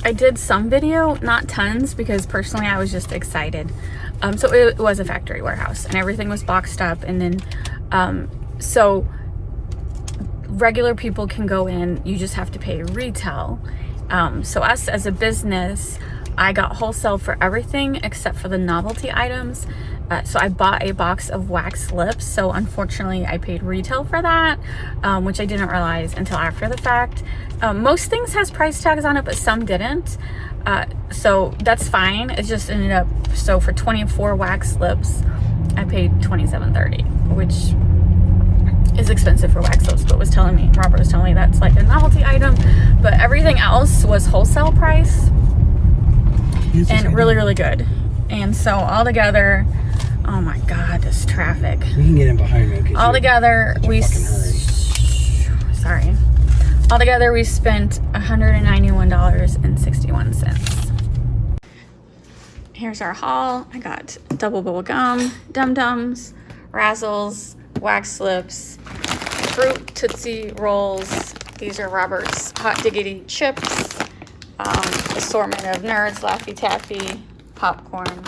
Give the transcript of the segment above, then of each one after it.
I did some video, not tons, because personally I was just excited. So it was a factory warehouse and everything was boxed up, and then so regular people can go in, you just have to pay retail. So us as a business, I got wholesale for everything except for the novelty items. So I bought a box of wax lips, so unfortunately I paid retail for that, which I didn't realize until after the fact. Most things has price tags on it, but some didn't. So that's fine. It just ended up, so for 24 wax lips, I paid $27.30, which is expensive for wax lips, but Robert was telling me that's like a novelty item, but everything else was wholesale price and really, really good. And so all together, oh my God, this traffic. We can get in behind me. All together, we spent $191.61. Here's our haul. I got double bubble gum, Dum-Dums, Razzles, wax lips, fruit Tootsie Rolls. These are Robert's Hot Diggity chips, assortment of Nerds, Laffy Taffy, popcorn.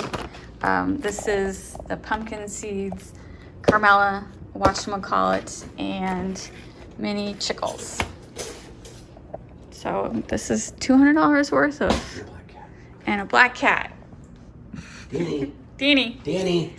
This is the pumpkin seeds, Carmella, whatchamacallit, and mini chickles. So this is $200 worth of, and a black cat. Danny. Danny. Danny.